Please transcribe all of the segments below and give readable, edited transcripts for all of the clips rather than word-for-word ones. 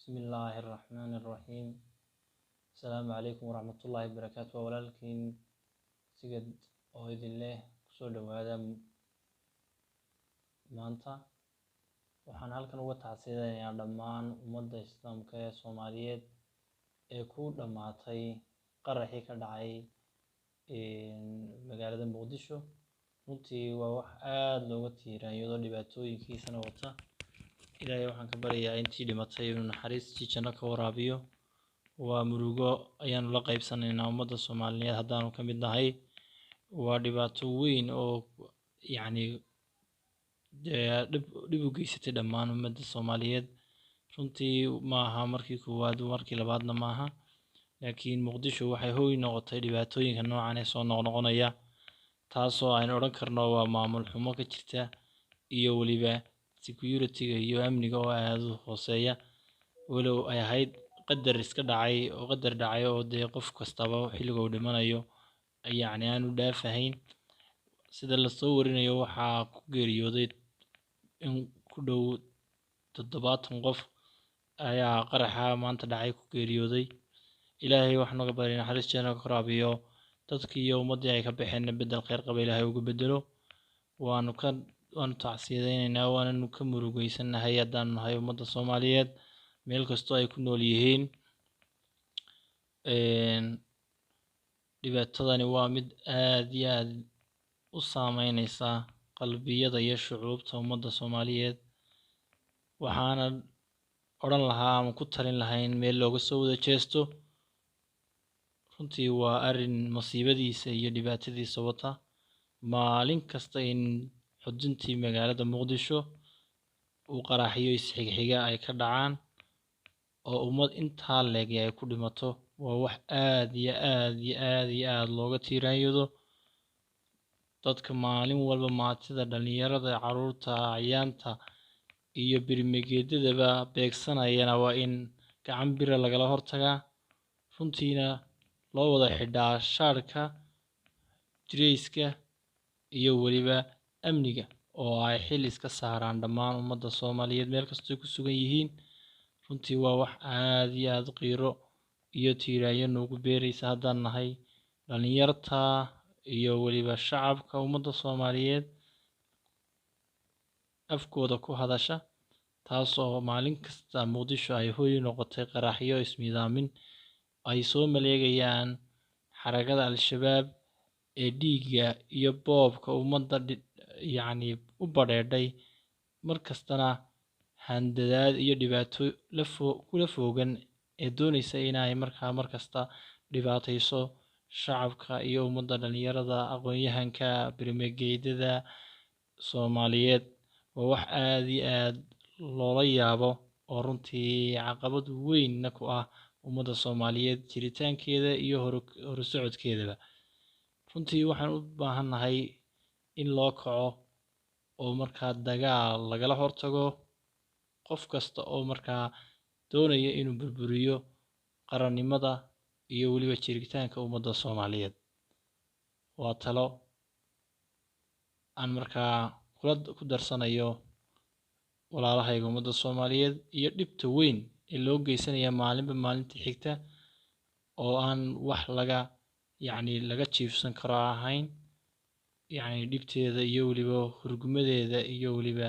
بسم الله الرحمن الرحيم. السلام عليكم ورحمة الله وبركاته. ولكن سجد أهيد الله كسر هذا maanta waxaan halkan uga tacsiyadeynayaa dhammaan ummadda islaamka ee Soomaaliyeed ee ku dhamaatay qaraxii ka dhacay magaalada Muqdisho. runtii waa wax aad looga tiiraanyado dhibaatooyinkiisana wata. ilaahay waxaan ka baryayaa intii dhimatay inuu naxariistii janno ka waraabiyo. waa murugo ayaanu la qaybsanaynaa ummadda Soomaaliyeed haddaanu ka mid nahay. waa dhibaato weyn oo yacni dhib u geysatay dhammaan ummadda Soomaaliyeed. runtii maaha markii koowaad markii labaadna maaha, laakiin Muqdisho waxay hooy noqotay dhibaatooyinka noocan ee soo noqnoqonaya, taasoo aynu odhan karno waa maamul xumo ka jirta iyo weliba security-ga iyo amniga oo aad u hooseeya. walow ay ahayd qadar iska dhacay oo dee qof kastaba xilliga uu dhimanayo yacni aanu dhaafahayn. sida lasoo warinayo waxaa ku geeriyooday in ku dhow 70 qof ayaa qaraxa maanta dhacay ku geeriyooday. ilaahay waxaan uga baryaynaa naxariis janno ka waraabiyo dadkii iyo ummaddii ay ka baxeen bedel khayr qaba ilaahay ugu bedelo. waanu tacsiyadeynaynaa, waananu ka murugeysanahay haddaanu nahay ummadda Soomaaliyeed meel kastoo ay ku nool yihiin. dhibaatadani waa mid aad iyo aad u saameynaysa qalbiyada iyo shucuubta ummadda Soomaaliyeed. waxaana odhan lahaa ama ku talin lahayn meel looga soo wada jeesto. runtii waa arrin masiibadiisa iyo dhibaatadiisa wata. maalin kasta in xuduntii magaalada Muqdisho uu qaraxyo isxigxiga ay ka dhacaan oo ummad intaa leeg ay ku dhimato waa wax aad iyo aad looga tiiraanyado. dadka maalin walba maatida, dhalinyarada, caruurta, acyaanta iyo birmigeedadaba beegsanayana waa in gacan bira lagala hortagaa. runtiina loo wada xidhaa shaarka jireyska iyo weliba amniga oo ay xil iska saaraan dhammaan ummadda Soomaaliyeed meel kastoo ku sugan yihiin. runtii waa wax aad iyo aad qiiro iyo tiiraanyo noogu beeraysa haddaan nahay dhalinyarta iyo weliba shacabka ummadda Soomaaliyeed afkooda ku hadasha, taasoo maalin kasta Muqdisho ay hooy noqotay qaraxyo ismiidaamin ay soo maleegayaan xarakada Al-Shabaab ee dhiigga iyo boobka ummadda yacni u badheedhay. markastana handadaad iyo dhibaato kula foogan ee doonaysa inay markasta dhibaatayso shacabka iyo ummadda dhalinyarada, aqoon-yahanka, birmigeedada Soomaaliyeed. waa wax aad iyo aad loola yaabo oo runtii caqabad weynna ku ah ummadda Soomaaliyeed jiritaankeeda iyo horusocodkeedaba. runtii waxaan u baahannahay in loo kaco oo markaa dagaal lagala hortago qof kasta oo markaa doonaya inuu burburiyo qarannimada iyo weliba jiritaanka ummadda Soomaaliyeed. waa talo aan markaa ku darsanayo walaalahayga ummadda Soomaaliyeed iyo dhibta weyn ee loo geysanaya maalinba maalintii xigta oo aan wax laga jiifsan karo ahayn. yacni dhibteeda iyo weliba hurgumadeeda iyo weliba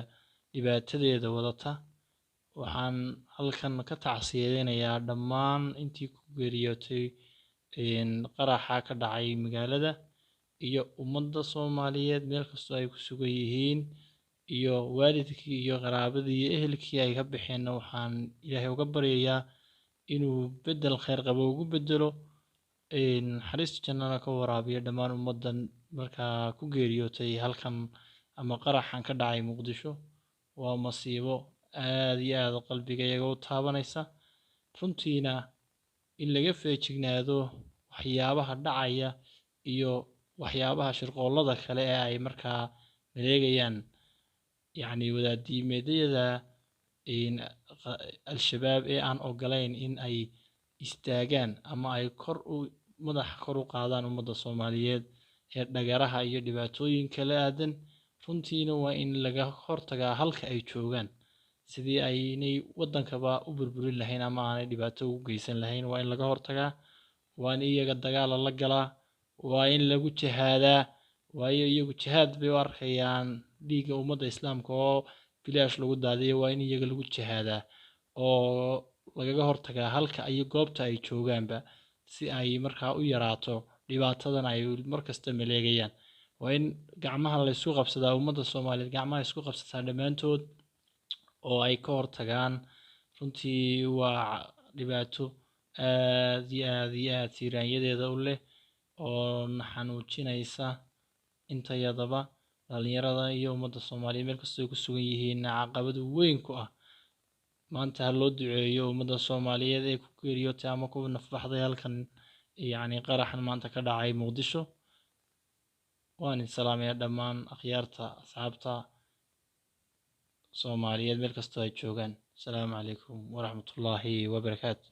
dhibaatadeeda wadata. waxaan halkan ka tacsiyadeynayaa dhammaan intii ku geeriyootay qaraxa ka dhacay magaalada iyo ummadda Soomaaliyeed meel kastoo ay ku sugan yihiin, iyo waalidkii iyo qaraabadii iyo ehelkii ay ka baxeenna waxaan ilaahay uga baryayaa inuu bedel khayr qabo ugu bedelo, naxariista jannana ka waraabiyo dhammaan ummaddan markaa ku geeriyootay halkan ama qaraxan ka dhacay Muqdisho. waa masiibo aad iyo aad qalbiga iyaga u taabanaysa. runtiina in laga feejignaado waxyaabaha dhacaya iyo waxyaabaha shirqoollada kale ee ay markaa maleegayaan yacni wadaadiimeedyada Al-Shabaab ee aan ogolayn in ay istaagaan ama ay madaxa kor u qaadaan ummadda Soomaaliyeed ee dhagaraha iyo dhibaatooyinka la aadan. runtiina waa in laga hortagaa halka ay joogaan sidii aynay waddankaba u burburin lahayn ama aanay dhibaato u geysan lahayn. Waa in laga hortagaa, waa in iyaga dagaal lala galaa, waa in lagu jihaadaa, waayo iyagu jihaad bay u arkayaan dhiigga ummadda islaamka oo bilaash lagu daadiyo. Waa in iyaga lagu jihaadaa oo lagaga hortagaa halka iyo goobta ay joogaanba, si ay markaa u yaraato dhibaatadan ay markasta maleegayaan. Waa in gacmaha la isku qabsadaa, ummadda Soomaaliyeed gacmaha isku qabsataa dhammaantood oo ay ka hortagaan. Runtii waa dhibaato aad iyo aad iyo aad tiiraanyadeeda u leh oo na xanuujinaysa intayadaba. Dhalinyarada iyo ummadda Soomaaliyeed meel kastoo ay ku sugan yihiin caqabad weyn ku ah. Maanta ha loo duceeyo ummadda Soomaaliyeed ee ku geeriyootay ama ku nafbaxday halkan qaraxan maanta ka dhacay Muqdisho. waan salaamayaa dhammaan akhyaarta asxaabta Soomaaliyeed meel kastoo ay joogaan. Asalaamu calaykum waraxmatullaahi wabarakaatu.